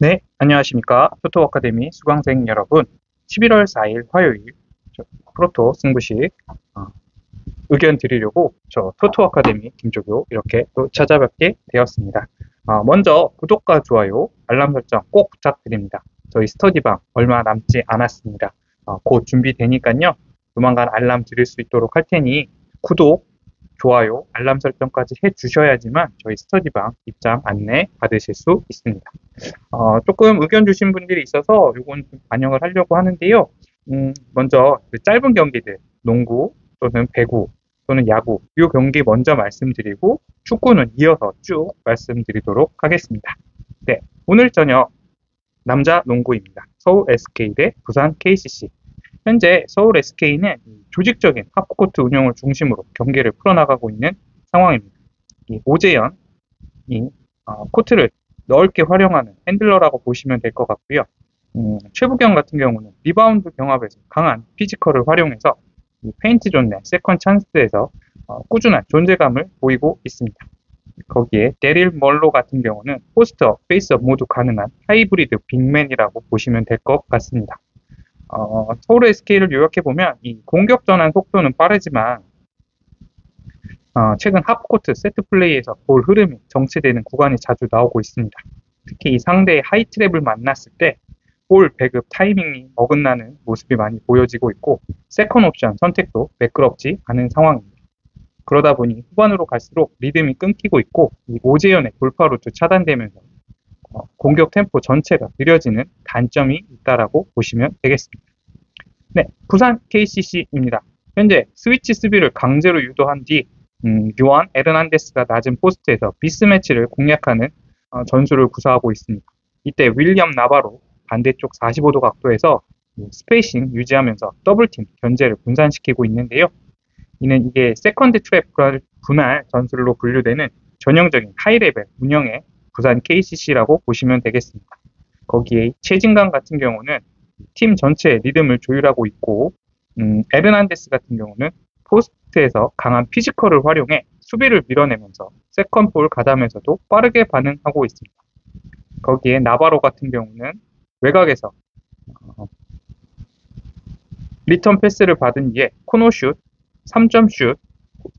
네, 안녕하십니까. 토토 아카데미 수강생 여러분. 11월 4일 화요일 프로토 승부식 어, 의견 드리려고 저 토토 아카데미 김조교 이렇게 또 찾아뵙게 되었습니다. 먼저 구독과 좋아요, 알람 설정 꼭 부탁드립니다. 저희 스터디방 얼마 남지 않았습니다. 곧 준비되니까요. 조만간 알람 드릴 수 있도록 할 테니 구독, 좋아요, 알람 설정까지 해주셔야지만 저희 스터디방 입장 안내 받으실 수 있습니다. 조금 의견 주신 분들이 있어서 이건 좀 반영을 하려고 하는데요. 먼저 그 짧은 경기들, 농구 또는 배구 또는 야구, 이 경기 먼저 말씀드리고 축구는 이어서 쭉 말씀드리도록 하겠습니다. 네, 오늘 저녁 남자 농구입니다. 서울 SK 대 부산 KCC. 현재 서울 SK는 조직적인 하프코트 운영을 중심으로 경기를 풀어나가고 있는 상황입니다. 오재현이 코트를 넓게 활용하는 핸들러라고 보시면 될 것 같고요. 최부경 같은 경우는 리바운드 경합에서 강한 피지컬을 활용해서 페인트 존 내 세컨 찬스에서 꾸준한 존재감을 보이고 있습니다. 거기에 데릴 멀로 같은 경우는 포스트업, 페이스업 모두 가능한 하이브리드 빅맨이라고 보시면 될 것 같습니다. 서울 SK를 요약해보면 이 공격 전환 속도는 빠르지만 최근 하프코트 세트 플레이에서 볼 흐름이 정체되는 구간이 자주 나오고 있습니다. 특히 이 상대의 하이트랩을 만났을 때 볼 배급 타이밍이 어긋나는 모습이 많이 보여지고 있고 세컨 옵션 선택도 매끄럽지 않은 상황입니다. 그러다 보니 후반으로 갈수록 리듬이 끊기고 있고 이 오재현의 돌파 루트 차단되면서 공격 템포 전체가 느려지는 단점이 있다라고 보시면 되겠습니다. 네, 부산 KCC입니다. 현재 스위치 수비를 강제로 유도한 뒤 요한 에르난데스가 낮은 포스트에서 미스매치를 공략하는 전술을 구사하고 있습니다. 이때 윌리엄 나바로 반대쪽 45도 각도에서 스페이싱 유지하면서 더블팀 견제를 분산시키고 있는데요. 이는 이게 세컨드 트랩 분할 전술로 분류되는 전형적인 하이레벨 운영의 부산 KCC라고 보시면 되겠습니다. 거기에 최진강 같은 경우는 팀 전체의 리듬을 조율하고 있고 에르난데스 같은 경우는 포스트에서 강한 피지컬을 활용해 수비를 밀어내면서 세컨볼 가담에서도 빠르게 반응하고 있습니다. 거기에 나바로 같은 경우는 외곽에서 리턴 패스를 받은 뒤에 코너슛, 3점 슛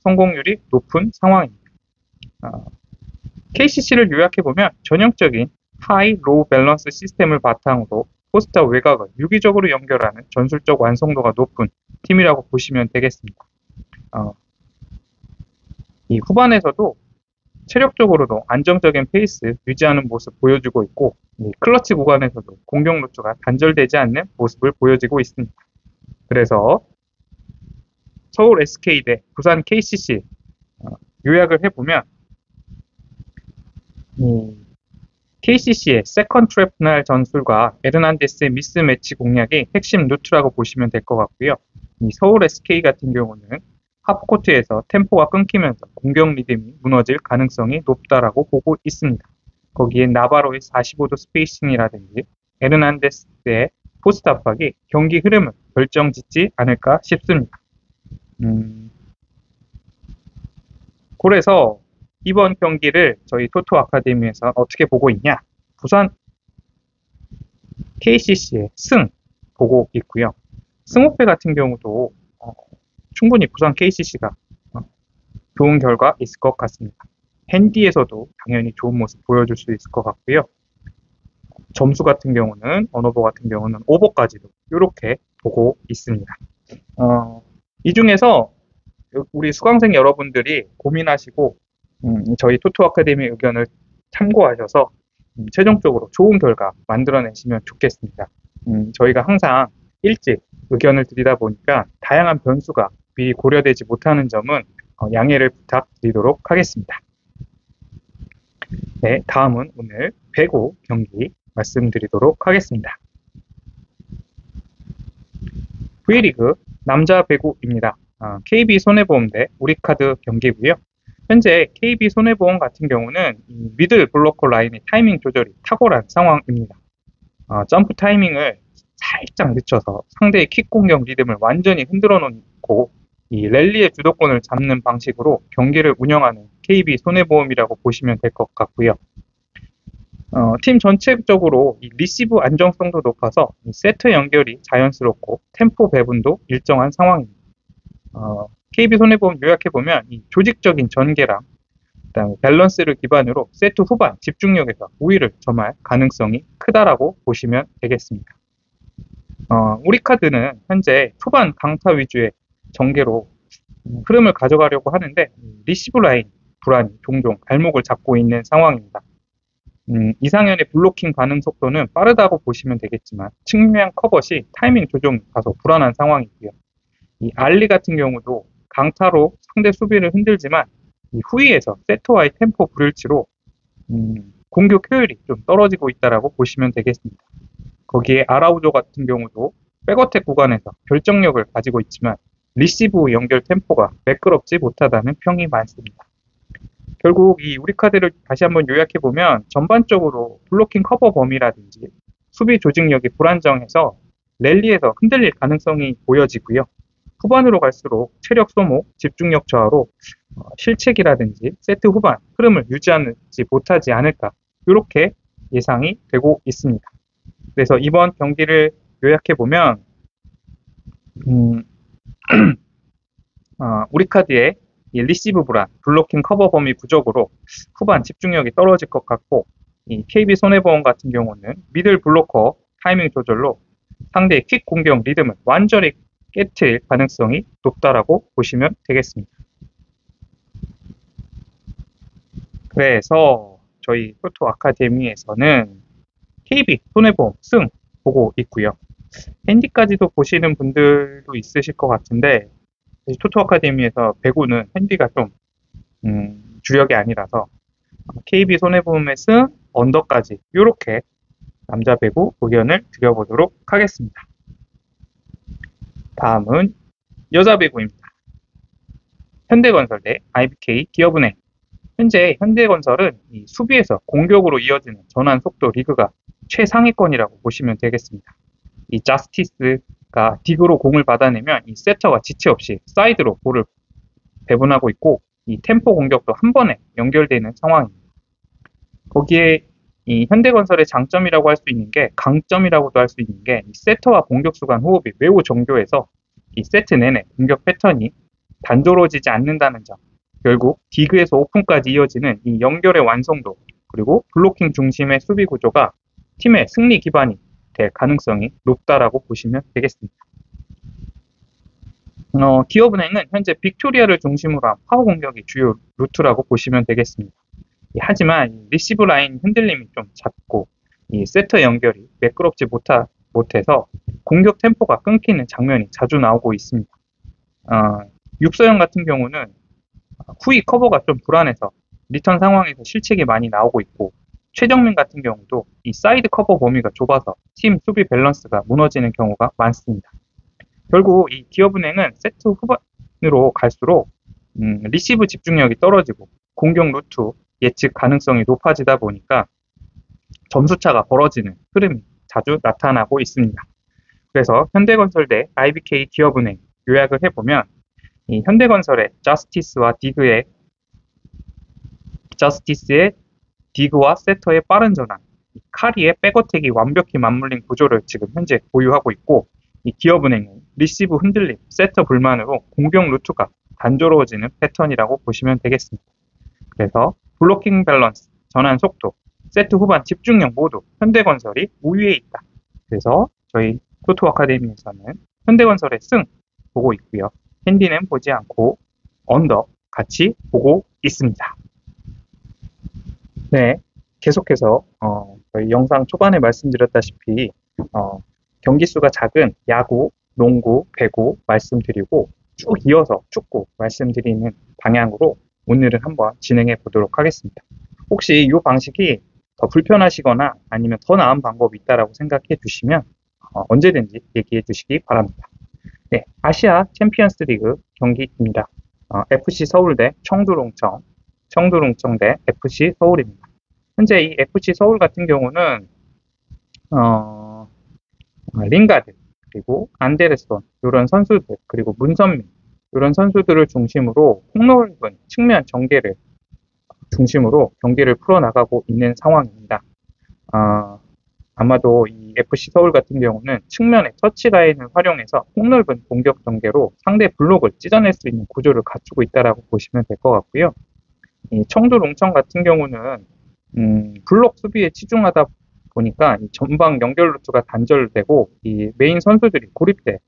성공률이 높은 상황입니다. KCC를 요약해보면 전형적인 하이 로우 밸런스 시스템을 바탕으로 포스트와 외곽을 유기적으로 연결하는 전술적 완성도가 높은 팀이라고 보시면 되겠습니다. 이 후반에서도 체력적으로도 안정적인 페이스 유지하는 모습 보여주고 있고 클러치 구간에서도 공격 루트가 단절되지 않는 모습을 보여주고 있습니다. 그래서 서울 SK 대 부산 KCC 요약을 해보면 KCC의 세컨 트랩 분할 전술과 에르난데스의 미스매치 공략이 핵심 루트라고 보시면 될 것 같고요. 이 서울 SK 같은 경우는 하프코트에서 템포가 끊기면서 공격 리듬이 무너질 가능성이 높다라고 보고 있습니다. 거기에 나바로의 45도 스페이싱이라든지 에르난데스의 포스트 압박이 경기 흐름을 결정짓지 않을까 싶습니다. 그래서 이번 경기를 저희 토토 아카데미에서 어떻게 보고 있냐? 부산 KCC의 승 보고 있고요. 승호패 같은 경우도 충분히 부산 KCC가 좋은 결과 있을 것 같습니다. 핸디에서도 당연히 좋은 모습 보여줄 수 있을 것 같고요. 점수 같은 경우는 언어버 같은 경우는 오버까지도 이렇게 보고 있습니다. 이 중에서 우리 수강생 여러분들이 고민하시고 저희 토토 아카데미 의견을 참고하셔서 최종적으로 좋은 결과 만들어내시면 좋겠습니다. 저희가 항상 일찍 의견을 드리다 보니까 다양한 변수가 미리 고려되지 못하는 점은 양해를 부탁드리도록 하겠습니다. 네, 다음은 오늘 배구 경기 말씀드리도록 하겠습니다. V리그 남자 배구입니다. KB 손해보험 대 우리카드 경기고요. 현재 KB 손해보험 같은 경우는 미들 블로커 라인의 타이밍 조절이 탁월한 상황입니다. 점프 타이밍을 살짝 늦춰서 상대의 킥 공격 리듬을 완전히 흔들어 놓고 이 랠리의 주도권을 잡는 방식으로 경기를 운영하는 KB 손해보험이라고 보시면 될 것 같고요. 팀 전체적으로 이 리시브 안정성도 높아서 이 세트 연결이 자연스럽고 템포 배분도 일정한 상황입니다. KB손해보험 요약해보면 이 조직적인 전개랑 그다음에 밸런스를 기반으로 세트 후반 집중력에서 우위를 점할 가능성이 크다라고 보시면 되겠습니다. 우리카드는 현재 초반 강타 위주의 전개로 흐름을 가져가려고 하는데 리시브 라인 불안이 종종 발목을 잡고 있는 상황입니다. 이상현의 블로킹 반응 속도는 빠르다고 보시면 되겠지만 측면 커버시 타이밍 조정이 다소 불안한 상황이고요. 이 알리 같은 경우도 강타로 상대 수비를 흔들지만 이 후위에서 세터와의 템포 불일치로 공격 효율이 좀 떨어지고 있다라고 보시면 되겠습니다. 거기에 아라우조 같은 경우도 백어택 구간에서 결정력을 가지고 있지만 리시브 연결 템포가 매끄럽지 못하다는 평이 많습니다. 결국 이 우리 카드를 다시 한번 요약해보면 전반적으로 블로킹 커버 범위라든지 수비 조직력이 불안정해서 랠리에서 흔들릴 가능성이 보여지고요. 후반으로 갈수록 체력 소모, 집중력 저하로 실책이라든지 세트 후반 흐름을 유지하지 못하지 않을까 이렇게 예상이 되고 있습니다. 그래서 이번 경기를 요약해보면 우리 카드의 이 리시브 불안, 블로킹 커버 범위 부족으로 후반 집중력이 떨어질 것 같고 이 KB손해보험 같은 경우는 미들 블로커 타이밍 조절로 상대의 퀵 공격 리듬을 완전히 깨트릴 가능성이 높다라고 보시면 되겠습니다. 그래서 저희 토토 아카데미에서는 KB 손해보험 승 보고 있고요. 핸디까지도 보시는 분들도 있으실 것 같은데 토토 아카데미에서 배구는 핸디가 좀 주력이 아니라서 KB 손해보험의 승 언더까지 이렇게 남자 배구 의견을 드려보도록 하겠습니다. 다음은 여자 배구입니다. 현대건설 대 IBK 기업은행. 현재 현대건설은 이 수비에서 공격으로 이어지는 전환 속도 리그가 최상위권이라고 보시면 되겠습니다. 이 자스티스가 딕으로 공을 받아내면 이 세터가 지체 없이 사이드로 볼을 배분하고 있고 이 템포 공격도 한 번에 연결되는 상황입니다. 거기에 이 현대건설의 장점이라고 할 수 있는 게 강점이라고도 할 수 있는 게 이 세터와 공격수 간 호흡이 매우 정교해서 이 세트 내내 공격 패턴이 단조로워지지 않는다는 점, 결국 디그에서 오픈까지 이어지는 이 연결의 완성도 그리고 블로킹 중심의 수비 구조가 팀의 승리 기반이 될 가능성이 높다라고 보시면 되겠습니다. 기업은행은 현재 빅토리아를 중심으로 한 파워 공격이 주요 루트라고 보시면 되겠습니다. 하지만 리시브 라인 흔들림이 좀 잦고 이 세터 연결이 매끄럽지 못해서 공격 템포가 끊기는 장면이 자주 나오고 있습니다. 육서영 같은 경우는 후위 커버가 좀 불안해서 리턴 상황에서 실책이 많이 나오고 있고 최정민 같은 경우도 이 사이드 커버 범위가 좁아서 팀 수비 밸런스가 무너지는 경우가 많습니다. 결국 이 기업은행은 세트 후반으로 갈수록 리시브 집중력이 떨어지고 공격 루트 예측 가능성이 높아지다 보니까 점수차가 벌어지는 흐름이 자주 나타나고 있습니다. 그래서 현대건설 대 IBK 기업은행 요약을 해보면 이 현대건설의 저스티스의 디그와 세터의 빠른 전환, 카리의 백어택이 완벽히 맞물린 구조를 지금 현재 보유하고 있고 이 기업은행은 리시브 흔들림, 세터 불만으로 공격 루트가 단조로워지는 패턴이라고 보시면 되겠습니다. 그래서 블로킹 밸런스, 전환 속도, 세트 후반 집중력 모두 현대건설이 우위에 있다. 그래서 저희 토토 아카데미에서는 현대건설의 승 보고 있고요. 핸디는 보지 않고 언더 같이 보고 있습니다. 네, 계속해서 저희 영상 초반에 말씀드렸다시피 경기 수가 작은 야구, 농구, 배구 말씀드리고 쭉 이어서 축구 말씀드리는 방향으로 오늘은 한번 진행해 보도록 하겠습니다. 혹시 이 방식이 더 불편하시거나 아니면 더 나은 방법이 있다라고 생각해 주시면 언제든지 얘기해 주시기 바랍니다. 네, 아시아 챔피언스 리그 경기입니다. FC 서울 대 청두롱청 대 FC 서울입니다. 현재 이 FC 서울 같은 경우는 링가드 그리고 안데르손 이런 선수들 그리고 문선민 이런 선수들을 중심으로 폭넓은 측면 전개를 중심으로 경기를 풀어나가고 있는 상황입니다. 아마도 이 FC 서울 같은 경우는 측면에 터치라인을 활용해서 폭넓은 공격 전개로 상대 블록을 찢어낼 수 있는 구조를 갖추고 있다라고 보시면 될 것 같고요. 이 청주 롱청 같은 경우는 블록 수비에 치중하다 보니까 이 전방 연결 루트가 단절되고 이 메인 선수들이 고립될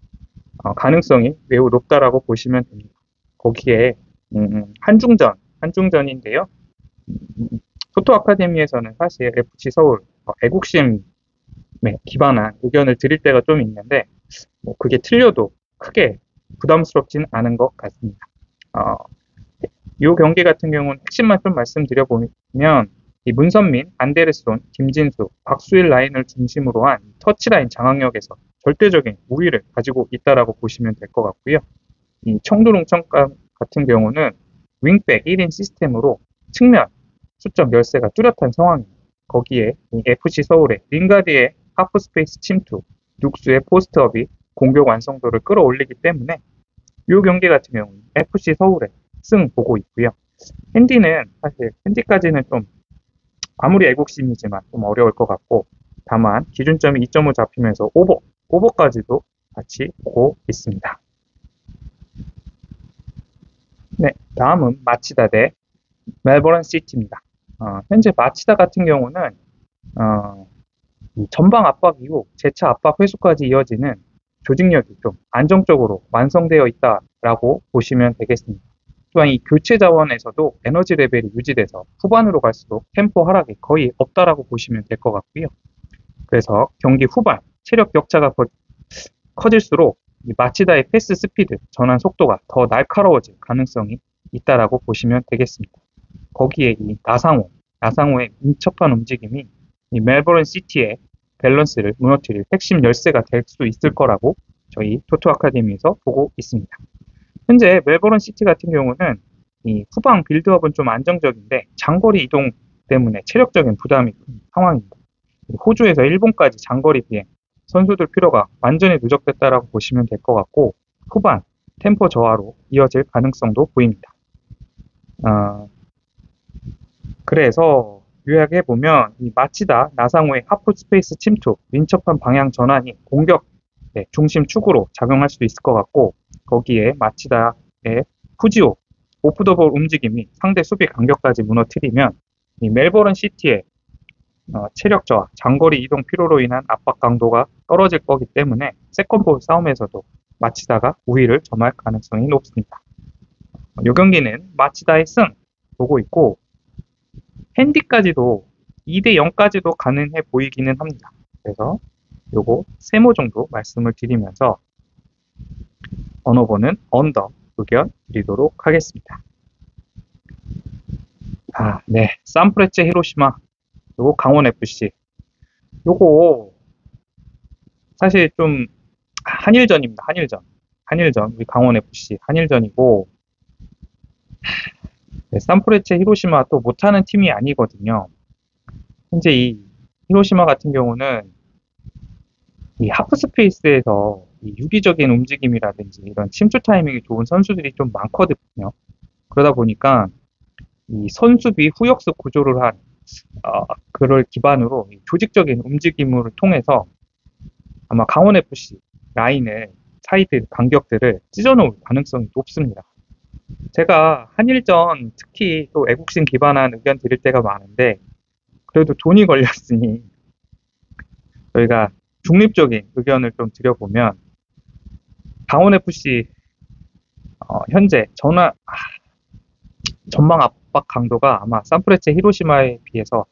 가능성이 매우 높다라고 보시면 됩니다. 거기에 한중전인데요. 토토 아카데미에서는 사실 FC 서울 애국심에 기반한 의견을 드릴 때가 좀 있는데 뭐 그게 틀려도 크게 부담스럽진 않은 것 같습니다. 이 경기 같은 경우는 핵심만 좀 말씀드려보면 이 문선민, 안데르손, 김진수, 박수일 라인을 중심으로 한 터치라인 장악력에서 절대적인 우위를 가지고 있다라고 보시면 될 것 같고요. 이 청두롱청 같은 경우는 윙백 1인 시스템으로 측면 수적 열세가 뚜렷한 상황입니다. 거기에 이 FC 서울의 링가드의 하프 스페이스 침투, 눅스의 포스트업이 공격 완성도를 끌어올리기 때문에 이 경기 같은 경우는 FC 서울의 승 보고 있고요. 핸디까지는 좀 아무리 애국심이지만 좀 어려울 것 같고 다만 기준점이 2.5 잡히면서 오버까지도 같이 보고 있습니다. 네, 다음은 마치다 대 멜버른 시티입니다. 현재 마치다 같은 경우는 이 전방 압박 이후 재차 압박 회수까지 이어지는 조직력이 좀 안정적으로 완성되어 있다라고 보시면 되겠습니다. 또한 이 교체 자원에서도 에너지 레벨이 유지돼서 후반으로 갈수록 템포 하락이 거의 없다라고 보시면 될 것 같고요. 그래서 경기 후반 체력 격차가 커질수록 이 마치다의 패스 스피드, 전환 속도가 더 날카로워질 가능성이 있다라고 보시면 되겠습니다. 거기에 이 나상호의 민첩한 움직임이 이 멜버른 시티의 밸런스를 무너뜨릴 핵심 열쇠가 될 수 있을 거라고 저희 토토 아카데미에서 보고 있습니다. 현재 멜버른 시티 같은 경우는 이 후방 빌드업은 좀 안정적인데 장거리 이동 때문에 체력적인 부담이 큰 상황입니다. 호주에서 일본까지 장거리 비행, 선수들 필요가 완전히 누적됐다라고 보시면 될 것 같고 후반 템포 저하로 이어질 가능성도 보입니다. 그래서 요약해보면 이 마치다 나상호의 하프 스페이스 침투, 민첩한 방향 전환이 공격 중심 축으로 작용할 수 있을 것 같고 거기에 마치다의 후지오, 오프 더 볼 움직임이 상대 수비 간격까지 무너뜨리면 이 멜버른 시티의 체력 저하, 장거리 이동 피로로 인한 압박 강도가 떨어질 거기 때문에 세컨볼 싸움에서도 마치다가 우위를 점할 가능성이 높습니다. 이 경기는 마치다의 승 보고 있고 핸디까지도 2대 0까지도 가능해 보이기는 합니다. 그래서 요거 3모 정도 말씀을 드리면서 번호번은 언더 의견 드리도록 하겠습니다. 네. 산프레체 히로시마 요거 강원FC 요거 사실 좀 한일전입니다. 한일전 우리 강원FC 한일전이고 네, 산프레체 히로시마 또 못하는 팀이 아니거든요. 현재 이 히로시마 같은 경우는 이 하프 스페이스에서 이 유기적인 움직임이라든지 이런 침투 타이밍이 좋은 선수들이 좀 많거든요. 그러다 보니까 이 선수비 후역습 구조를 한 그걸 기반으로 조직적인 움직임을 통해서 아마 강원FC 라인을 사이드 간격들을 찢어놓을 가능성이 높습니다. 제가 한일전 특히 또 애국심 기반한 의견 드릴 때가 많은데 그래도 돈이 걸렸으니 저희가 중립적인 의견을 좀 드려보면 강원FC 현재 전방 압박 강도가 아마 산프레체 히로시마에 비해서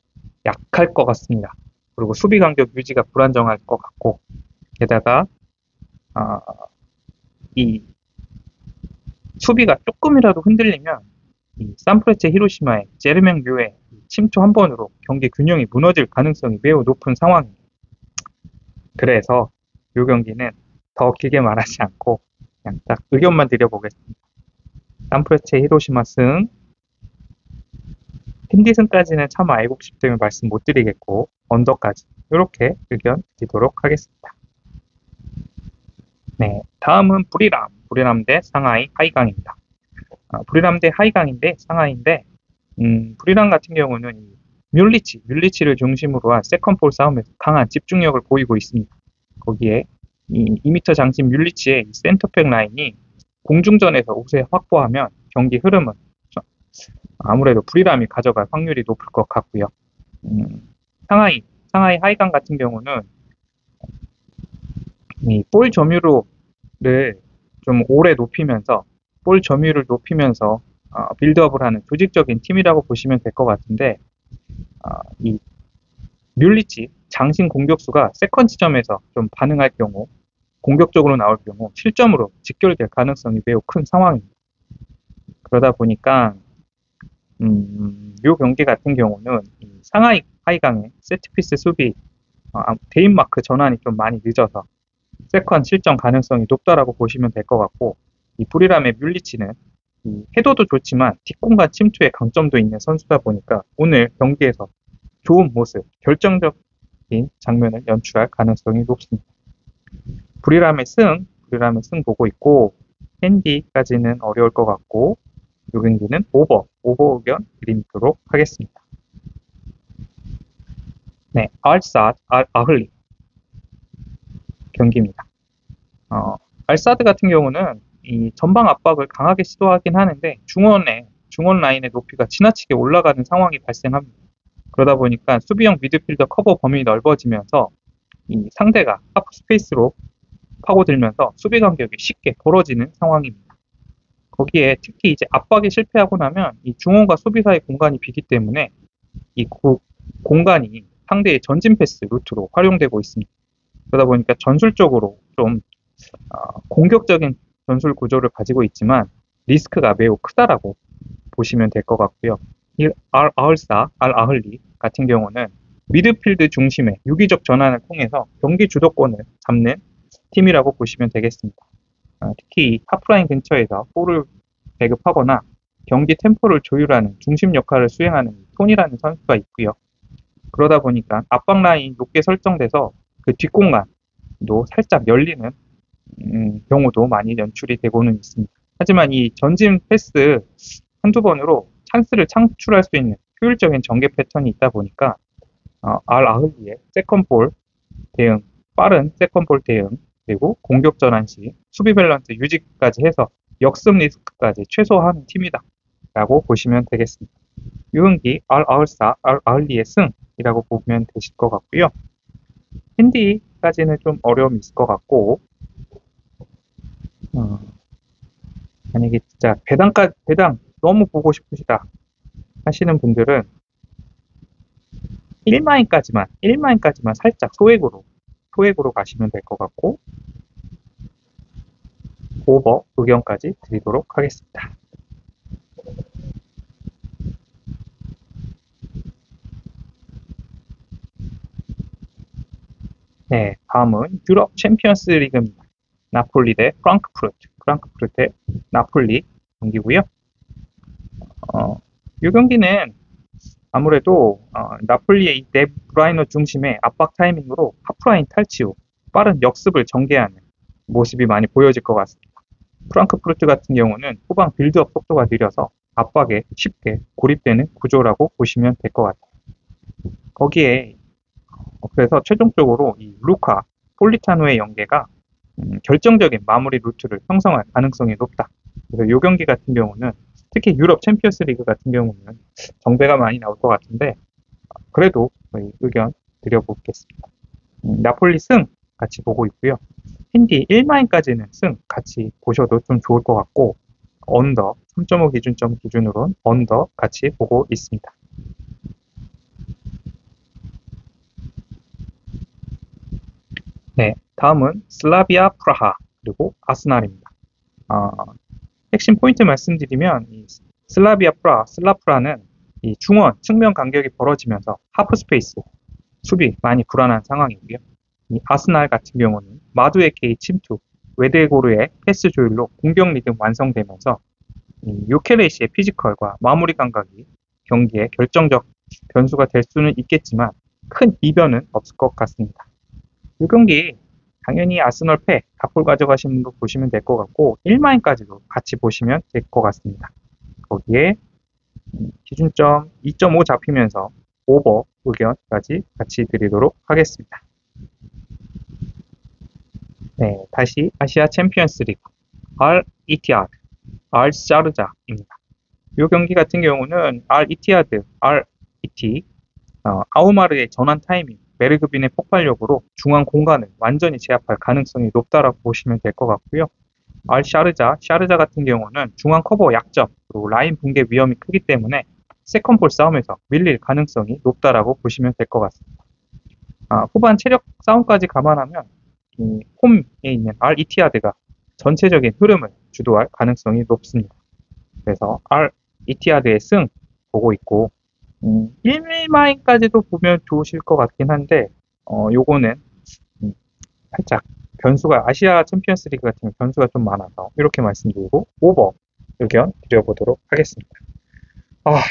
약할 것 같습니다. 그리고 수비 간격 유지가 불안정할 것 같고 게다가 이 수비가 조금이라도 흔들리면 이 산프레체 히로시마의 제르맹 류의 침투 한 번으로 경기 균형이 무너질 가능성이 매우 높은 상황입니다. 그래서 이 경기는 더 길게 말하지 않고 그냥 딱 의견만 드려보겠습니다. 산프레체 히로시마 승, 핸디 승까지는 차마 애국심 때문에 말씀 못 드리겠고 언더까지 이렇게 의견 드리도록 하겠습니다. 네, 다음은 부리람 대 상하이 하이강입니다. 부리람 대 하이강인데 상하이인데 부리람 같은 경우는 뮬리치를 중심으로 한 세컨볼 싸움에서 강한 집중력을 보이고 있습니다. 거기에 이 2m 장신 뮬리치의 센터백 라인이 공중전에서 우세 확보하면 경기 흐름은 아무래도 불이람이 가져갈 확률이 높을 것 같고요. 상하이 하이강 같은 경우는 이 볼 점유율을 좀 오래 높이면서 빌드업을 하는 조직적인 팀이라고 보시면 될 것 같은데 이 뮬리치 장신 공격수가 세컨 지점에서 좀 반응할 경우 공격적으로 나올 경우 실점으로 직결될 가능성이 매우 큰 상황입니다. 그러다 보니까 이 경기 같은 경우는 상하이 하이강의 세트피스 수비 데인마크 전환이 좀 많이 늦어서 세컨 실점 가능성이 높다라고 보시면 될 것 같고 이 브리람의 뮬리치는 해도도 좋지만 뒷공간 침투에 강점도 있는 선수다 보니까 오늘 경기에서 좋은 모습, 결정적인 장면을 연출할 가능성이 높습니다. 브리람의 승 보고 있고 핸디까지는 어려울 것 같고 이 경기는 오버 의견 드리도록 하겠습니다. 네, 알사드 경기입니다. 알사드 같은 경우는 이 전방 압박을 강하게 시도하긴 하는데 중원 라인의 높이가 지나치게 올라가는 상황이 발생합니다. 그러다 보니까 수비형 미드필더 커버 범위 넓어지면서 이 상대가 하프 스페이스로 파고들면서 수비 간격이 쉽게 벌어지는 상황입니다. 거기에 특히 이제 압박에 실패하고 나면 이 중원과 수비 사이 공간이 비기 때문에 이 공간이 상대의 전진 패스 루트로 활용되고 있습니다. 그러다 보니까 전술적으로 좀 공격적인 전술 구조를 가지고 있지만 리스크가 매우 크다라고 보시면 될 것 같고요. 이 알아흘리 같은 경우는 미드필드 중심의 유기적 전환을 통해서 경기 주도권을 잡는 팀이라고 보시면 되겠습니다. 특히 하프라인 근처에서 볼을 배급하거나 경기 템포를 조율하는 중심 역할을 수행하는 톤이라는 선수가 있고요. 그러다 보니까 압박 라인 높게 설정돼서 그 뒷공간도 살짝 열리는 경우도 많이 연출이 되고는 있습니다. 하지만 이 전진 패스 한두 번으로 찬스를 창출할 수 있는 효율적인 전개 패턴이 있다 보니까 알아흘리의 세컨볼 대응, 빠른 세컨볼 대응, 그리고 공격 전환 시 수비 밸런스 유지까지 해서 역습 리스크까지 최소화하는 팀이다 라고 보시면 되겠습니다. 이 경기 알아흘리의 승이라고 보면 되실 것 같고요. 핸디까지는 좀 어려움이 있을 것 같고 만약에 진짜 배당 너무 보고 싶으시다 하시는 분들은 1마인까지만 살짝 소액으로 가시면 될 것 같고 오버 의견까지 드리도록 하겠습니다. 네, 다음은 유럽 챔피언스 리그입니다. 나폴리 대 프랑크푸르트의 나폴리 경기고요. 이 경기는 아무래도 나폴리의 이 데 브라이너 중심의 압박 타이밍으로 하프라인 탈취 후 빠른 역습을 전개하는 모습이 많이 보여질 것 같습니다. 프랑크푸르트 같은 경우는 후방 빌드업 속도가 느려서 압박에 쉽게 고립되는 구조라고 보시면 될 것 같아요. 거기에 그래서 최종적으로 이 루카 폴리타노의 연계가 결정적인 마무리 루트를 형성할 가능성이 높다. 그래서 이 경기 같은 경우는 특히 유럽 챔피언스 리그 같은 경우는 정배가 많이 나올 것 같은데 그래도 저희 의견 드려보겠습니다. 나폴리 승 같이 보고 있고요. 핸디 1마인까지는 승 같이 보셔도 좀 좋을 것 같고 언더 3.5 기준점 기준으로는 언더 같이 보고 있습니다. 네, 다음은 슬라비아 프라하 그리고 아스날입니다. 핵심 포인트 말씀드리면 이 슬라프라는 이 중원 측면 간격이 벌어지면서 하프 스페이스 수비 많이 불안한 상황이고요. 이 아스날 같은 경우는 마두에케의 침투, 웨데고르의 패스 조율로 공격 리듬 완성되면서 이 요케레시의 피지컬과 마무리 감각이 경기에 결정적 변수가 될 수는 있겠지만 큰 이변은 없을 것 같습니다. 이 경기 당연히 아스널 패, 각볼 가져가시는 거 보시면 될 것 같고 1마인까지도 같이 보시면 될 것 같습니다. 거기에 기준점 2.5 잡히면서 오버 의견까지 같이 드리도록 하겠습니다. 네, 다시 아시아 챔피언스 리그 알 이티하드, 알 샤르자입니다. 이 경기 같은 경우는 알 이티하드, 알 이티, 아우마르의 전환 타이밍, 베르그빈의 폭발력으로 중앙 공간을 완전히 제압할 가능성이 높다라고 보시면 될 것 같고요. 알 샤르자 같은 경우는 중앙 커버 약점, 그리고 라인 붕괴 위험이 크기 때문에 세컨볼 싸움에서 밀릴 가능성이 높다라고 보시면 될 것 같습니다. 후반 체력 싸움까지 감안하면 이 홈에 있는 알 이티하드가 전체적인 흐름을 주도할 가능성이 높습니다. 그래서 알 이티하드의 승 보고 있고 1마인까지도 보면 좋으실 것 같긴 한데 요거는 살짝 변수가 아시아 챔피언스 리그 같은 경우 변수가 좀 많아서 이렇게 말씀드리고 오버 의견 드려보도록 하겠습니다.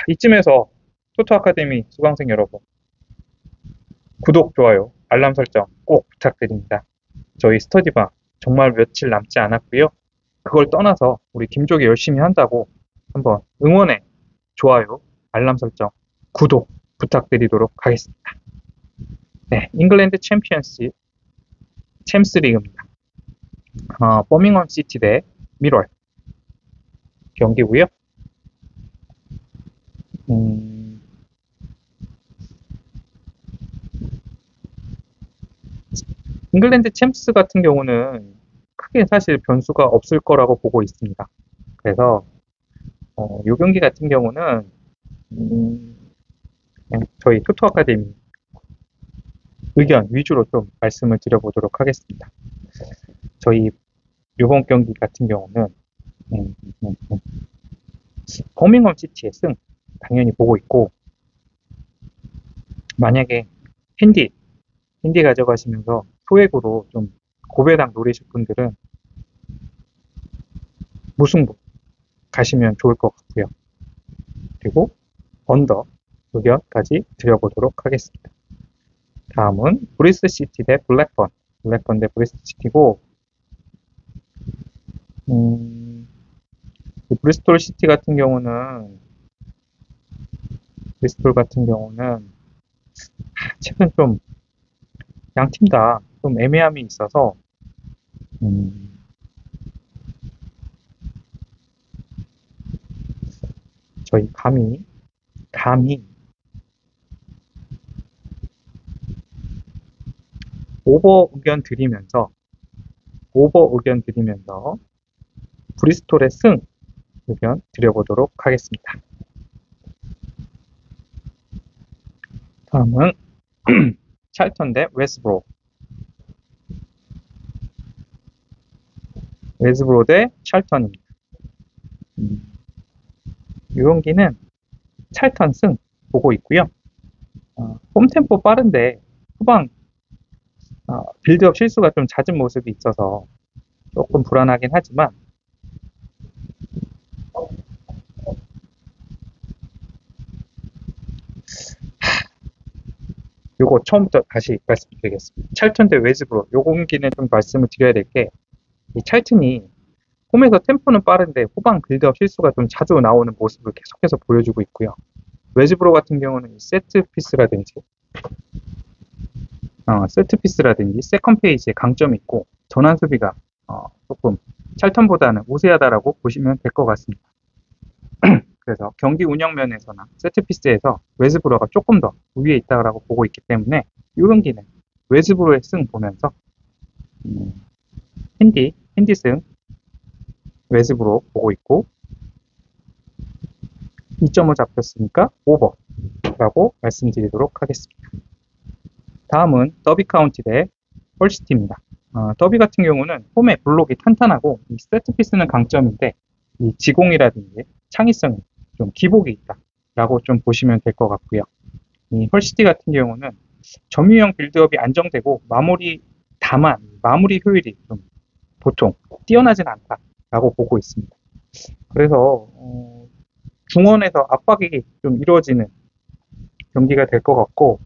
이쯤에서 토토 아카데미 수강생 여러분 구독, 좋아요, 알람 설정 꼭 부탁드립니다. 저희 스터디방 정말 며칠 남지 않았고요. 그걸 떠나서 우리 김족이 열심히 한다고 한번 응원에 좋아요, 알람 설정, 구독 부탁드리도록 하겠습니다. 네, 잉글랜드 챔스 리그입니다. 버밍엄 시티 대 미럴 경기고요. 잉글랜드 챔스 같은 경우는 크게 사실 변수가 없을 거라고 보고 있습니다. 그래서 이 경기 같은 경우는 그냥 저희 토토 아카데미 의견 위주로 좀 말씀을 드려보도록 하겠습니다. 저희 이번 경기 같은 경우는 버밍엄 시티의 승 당연히 보고 있고, 만약에 핸디 가져가시면서 소액으로 좀 고배당 노리실 분들은 무승부 가시면 좋을 것 같고요. 그리고 언더 의견까지 드려보도록 하겠습니다. 다음은 브리스트 시티 대 블랙번 대 브리스트 시티고, 브리스톨 시티 같은 경우는 최근 좀 양팀 다 좀 애매함이 있어서 저희 감히 오버 의견 드리면서 브리스톨의 승 의견 드려보도록 하겠습니다. 다음은 찰턴 대 웨스브로 대 찰턴입니다. 이 경기는 찰턴 승 보고 있고요. 홈템포 빠른데 후방 빌드업 실수가 좀 잦은 모습이 있어서 조금 불안하긴 하지만, 요거 처음부터 다시 말씀드리겠습니다. 찰턴 대 웨스브로 요 경기는 좀 말씀을 드려야 될 게, 이 찰튼이 홈에서 템포는 빠른데 후방 빌드업 실수가 좀 자주 나오는 모습을 계속해서 보여주고 있고요. 웨스브로 같은 경우는 세트피스라든지 세컨 페이지에 강점이 있고 전환 수비가 조금 찰턴보다는 우세하다라고 보시면 될 것 같습니다. 그래서 경기 운영 면에서나 세트피스에서 웨스브로가 조금 더 우위에 있다고 보고 있기 때문에 이 경기는 웨스브로의 승 보면서 핸디 승 웨스브로 보고 있고, 2.5 잡혔으니까 오버라고 말씀드리도록 하겠습니다. 다음은 더비 카운티 대 헐시티입니다. 더비 같은 경우는 홈의 블록이 탄탄하고 이 세트피스는 강점인데 이 지공이라든지 창의성이 좀 기복이 있다라고 좀 보시면 될 것 같고요. 이 헐시티 같은 경우는 점유형 빌드업이 안정되고 마무리 효율이 좀 보통 뛰어나진 않다라고 보고 있습니다. 그래서 중원에서 압박이 좀 이루어지는 경기가 될 것 같고,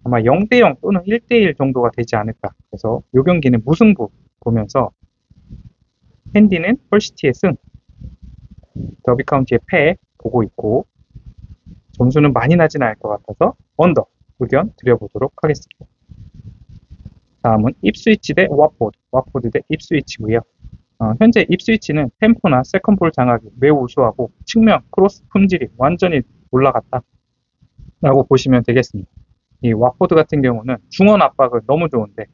아마 0대0 또는 1대1 정도가 되지 않을까. 그래서 이 경기는 무승부 보면서 핸디는 헐시티의 승, 더비 카운티의 패 보고 있고, 점수는 많이 나진 않을 것 같아서 언더 의견 드려보도록 하겠습니다. 다음은 입스위치 대 와포드, 와포드 대 입스위치고요. 현재 입스위치는 템포나 세컨볼 장악이 매우 우수하고 측면 크로스 품질이 완전히 올라갔다 라고 보시면 되겠습니다. 이 와포드 같은 경우는 중원 압박은 너무 좋은데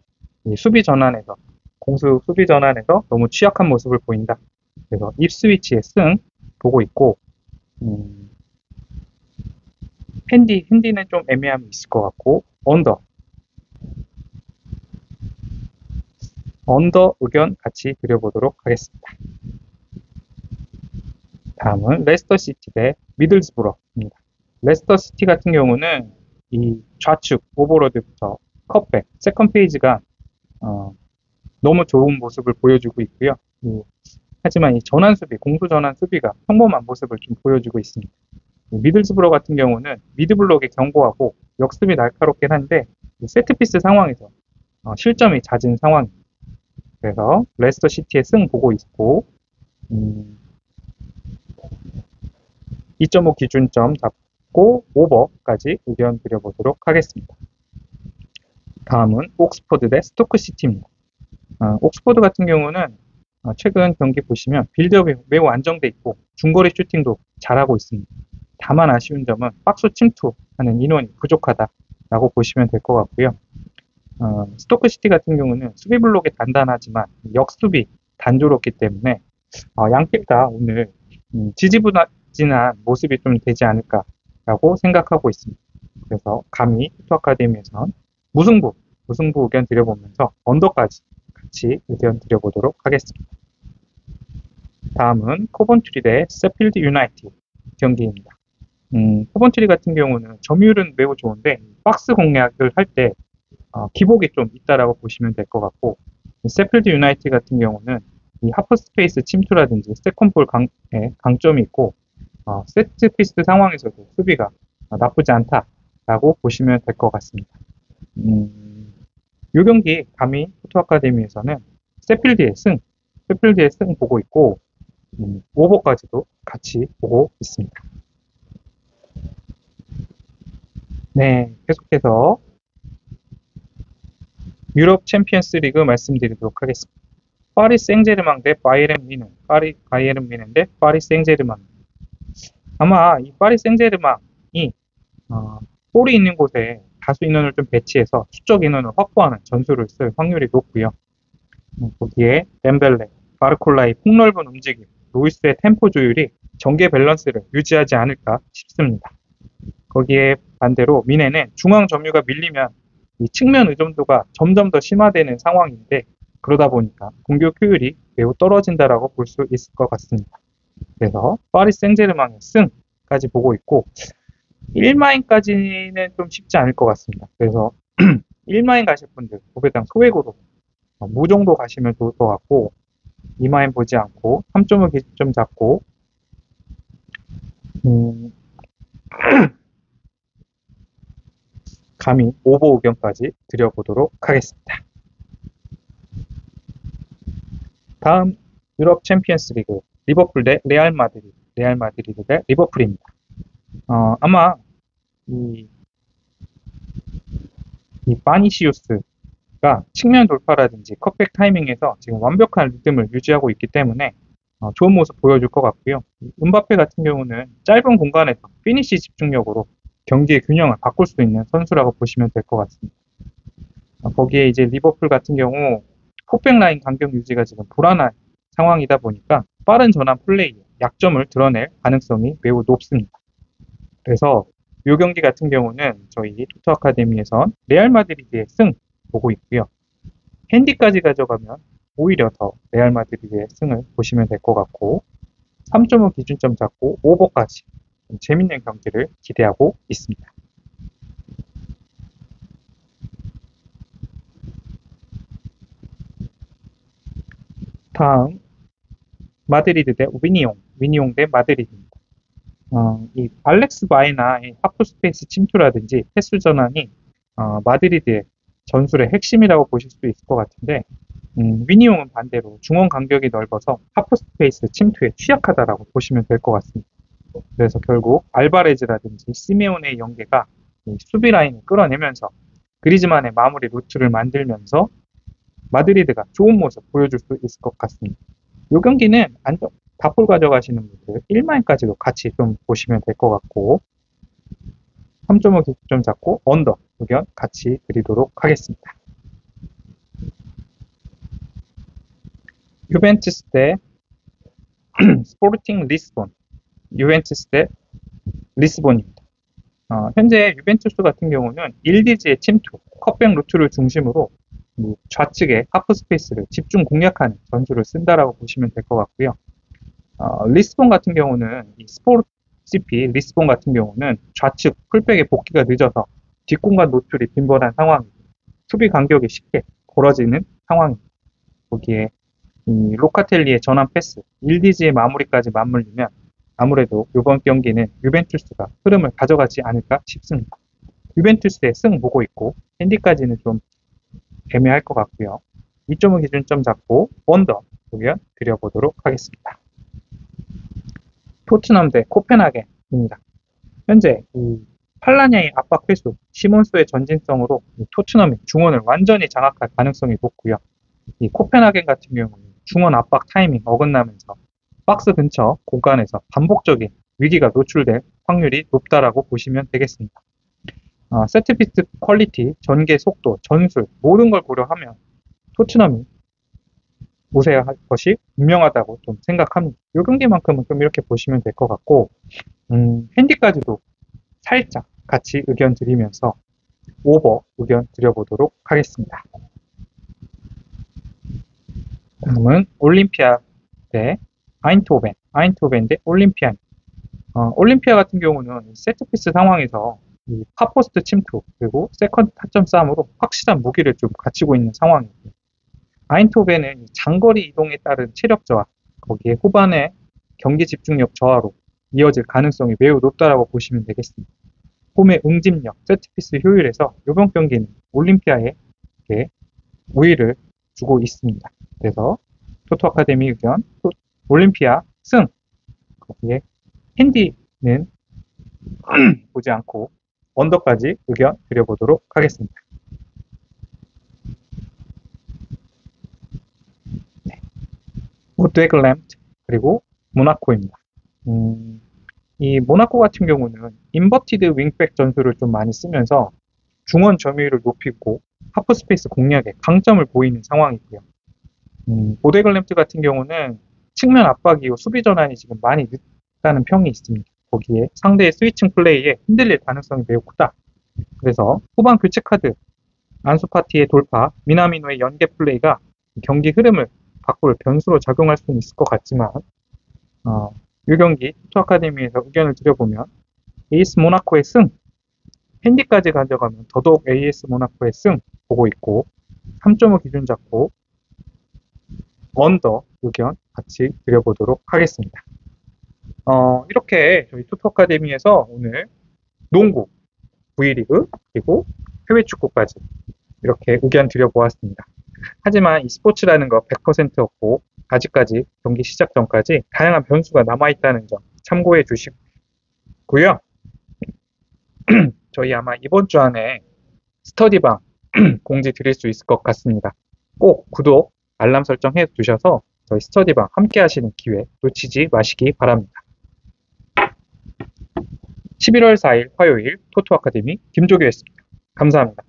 이 수비 전환에서 공수 수비 전환에서 너무 취약한 모습을 보인다. 그래서 입스위치의 승 보고 있고 핸디는 좀 애매함이 있을 것 같고 언더 의견 같이 드려보도록 하겠습니다. 다음은 레스터시티 대 미들스브러입니다. 레스터시티 같은 경우는 이 좌측 오버로드부터 컷백, 세컨 페이지가 너무 좋은 모습을 보여주고 있고요. 하지만 이 전환 수비, 공수 전환 수비가 평범한 모습을 좀 보여주고 있습니다. 미들스브러 같은 경우는 미드블록에 견고하고 역습이 날카롭긴 한데 세트피스 상황에서 실점이 잦은 상황입니다. 그래서 레스터 시티의 승 보고 있고 2.5 기준점 잡고 오버까지 의견 드려보도록 하겠습니다. 다음은 옥스퍼드 대 스토크 시티입니다. 옥스퍼드 같은 경우는 최근 경기 보시면 빌드업이 매우 안정돼 있고 중거리 슈팅도 잘하고 있습니다. 다만 아쉬운 점은 박스 침투하는 인원이 부족하다라고 보시면 될 것 같고요. 스토크 시티 같은 경우는 수비 블록이 단단하지만 역수비 단조롭기 때문에 양팀 다 오늘 지지부진한 모습이 좀 되지 않을까라고 생각하고 있습니다. 그래서 감히 투 아카데미에선 무승부 의견 드려보면서 언더까지 같이 의견 드려보도록 하겠습니다. 다음은 코번트리 대 세필드 유나이티드 경기입니다. 코번트리 같은 경우는 점유율은 매우 좋은데 박스 공략을 할 때 기복이 좀 있다라고 보시면 될 것 같고 세필드 유나이티드 같은 경우는 이 하프 스페이스 침투라든지 세컨볼 강점이 있고 세트 피스 상황에서도 수비가 나쁘지 않다라고 보시면 될 것 같습니다. 이 경기 감히 포토 아카데미에서는 세필드의 승 보고 있고 오버까지도 같이 보고 있습니다. 네, 계속해서 유럽 챔피언스 리그 말씀드리도록 하겠습니다. 파리 생제르맹 대 바이에른 뮌헨, 바이에른 뮌헨 대 파리 생제르맹. 아마 이 파리 생제르맹이 볼이 있는 곳에 다수 인원을 좀 배치해서 수적 인원을 확보하는 전술을 쓸 확률이 높고요. 거기에 덴벨레, 바르콜라의 폭넓은 움직임, 루이스의 템포 조율이 전개 밸런스를 유지하지 않을까 싶습니다. 거기에 반대로 뮌헨은 중앙 점유가 밀리면 이 측면 의존도가 점점 더 심화되는 상황인데 그러다 보니까 공격 효율이 매우 떨어진다라고 볼 수 있을 것 같습니다. 그래서 파리 생제르맹의 승까지 보고 있고 1마인까지는 좀 쉽지 않을 것 같습니다. 그래서 1마인 가실 분들 고배당 소액으로 무 정도 가시면 좋을 것 같고 2마인 보지 않고 3.5 기준점 잡고 감히 오버 의견까지 드려보도록 하겠습니다. 다음 유럽 챔피언스 리그 리버풀 대 레알 마드리드 대 리버풀입니다. 아마 이 바니시우스가 측면 돌파라든지 컷백 타이밍에서 지금 완벽한 리듬을 유지하고 있기 때문에 좋은 모습 보여줄 것 같고요. 음바페 같은 경우는 짧은 공간에서 피니시 집중력으로 경기의 균형을 바꿀 수 있는 선수라고 보시면 될 것 같습니다. 거기에 이제 리버풀 같은 경우 폭백 라인 간격 유지가 지금 불안한 상황이다 보니까 빠른 전환 플레이에 약점을 드러낼 가능성이 매우 높습니다. 그래서 이 경기 같은 경우는 저희 토토 아카데미에선 레알 마드리드의 승 보고 있고요. 핸디까지 가져가면 오히려 더 레알 마드리드의 승을 보시면 될 것 같고 3.5 기준점 잡고 오버까지 재밌는 경기를 기대하고 있습니다. 다음 마드리드 대 위니용 대 마드리드입니다. 이 알렉스 바이나의 하프 스페이스 침투라든지 패스 전환이 마드리드의 전술의 핵심이라고 보실 수 있을 것 같은데 위니용은 반대로 중원 간격이 넓어서 하프 스페이스 침투에 취약하다라고 보시면 될 것 같습니다. 그래서 결국 알바레즈라든지 시메온의 연계가 이 수비 라인을 끌어내면서 그리즈만의 마무리 루트를 만들면서 마드리드가 좋은 모습 보여줄 수 있을 것 같습니다. 이 경기는 다볼 가져가시는 분들 1마인까지도 같이 좀 보시면 될 것 같고 3.5 기점 잡고 언더 의견 같이 드리도록 하겠습니다. 유벤투스 대 스포르팅 리스본, 유벤투스 대 리스본입니다. 현재 유벤투스 같은 경우는 일디지의 침투, 컵백 루트를 중심으로 좌측의 하프 스페이스를 집중 공략하는 전술을 쓴다라고 보시면 될 것 같고요. 리스본 같은 경우는 이 스포르 CP 리스본 같은 경우는 좌측 풀백의 복귀가 늦어서 뒷공간 노출이 빈번한 상황이고 수비 간격이 쉽게 벌어지는 상황입니다. 거기에 이 로카텔리의 전환 패스, 일디지의 마무리까지 맞물리면 아무래도 이번 경기는 유벤투스가 흐름을 가져가지 않을까 싶습니다. 유벤투스의 승 보고 있고 핸디까지는 좀 애매할 것 같고요. 2.5 기준점 잡고 언더 의견 드려보도록 하겠습니다. 토트넘 대 코펜하겐입니다. 현재 이 팔라냐의 압박 회수, 시몬스의 전진성으로 토트넘이 중원을 완전히 장악할 가능성이 높고요. 이 코펜하겐 같은 경우는 중원 압박 타이밍 어긋나면서 박스 근처 공간에서 반복적인 위기가 노출될 확률이 높다라고 보시면 되겠습니다. 세트피스 퀄리티, 전개 속도, 전술 모든 걸 고려하면 토트넘이 우세할 것이 분명하다고 좀 생각합니다. 이 경기만큼은 좀 이렇게 보시면 될 것 같고 핸디까지도 살짝 같이 의견 드리면서 오버 의견 드려보도록 하겠습니다. 다음은 올림피아 대 아인토벤 대 올림피아. 올림피아 같은 경우는 세트피스 상황에서 이 파포스트 침투 그리고 세컨드 타점 싸움으로 확실한 무기를 좀 갖추고 있는 상황이고요. 아인토벤은 장거리 이동에 따른 체력 저하, 거기에 후반에 경기 집중력 저하로 이어질 가능성이 매우 높다라고 보시면 되겠습니다. 홈의 응집력, 세트피스 효율에서 이번 경기는 올림피아에게 우위를 주고 있습니다. 그래서 토토 아카데미 의견, 올림피아 승, 거기에 핸디는 보지 않고 언더까지 의견 드려보도록 하겠습니다. 우드글램트 그리고 모나코입니다. 이 모나코 같은 경우는 인버티드 윙백 전술을 좀 많이 쓰면서 중원 점유율을 높이고 하프 스페이스 공략에 강점을 보이는 상황이고요. 보데글램트 같은 경우는 측면 압박 이후 수비 전환이 지금 많이 늦다는 평이 있습니다. 거기에 상대의 스위칭 플레이에 흔들릴 가능성이 매우 크다. 그래서 후반 교체 카드, 안수파티의 돌파, 미나미노의 연계 플레이가 경기 흐름을 바꿀 변수로 작용할 수는 있을 것 같지만 이 경기 토토 아카데미에서 의견을 드려보면 AS 모나코의 승, 핸디까지 가져가면 더더욱 AS 모나코의 승 보고 있고 3.5 기준 잡고 언더 의견 같이 드려보도록 하겠습니다. 이렇게 저희 토토 아카데미에서 오늘 농구, V리그, 그리고 해외 축구까지 이렇게 의견 드려보았습니다. 하지만 이 스포츠라는 거 100%였고 아직까지 경기 시작 전까지 다양한 변수가 남아있다는 점 참고해 주시고요. 저희 아마 이번 주 안에 스터디방 공지 드릴 수 있을 것 같습니다. 꼭 구독, 알람 설정해 두셔서 저희 스터디방 함께 하시는 기회 놓치지 마시기 바랍니다. 11월 4일 화요일 토토 아카데미 김조규였습니다. 감사합니다.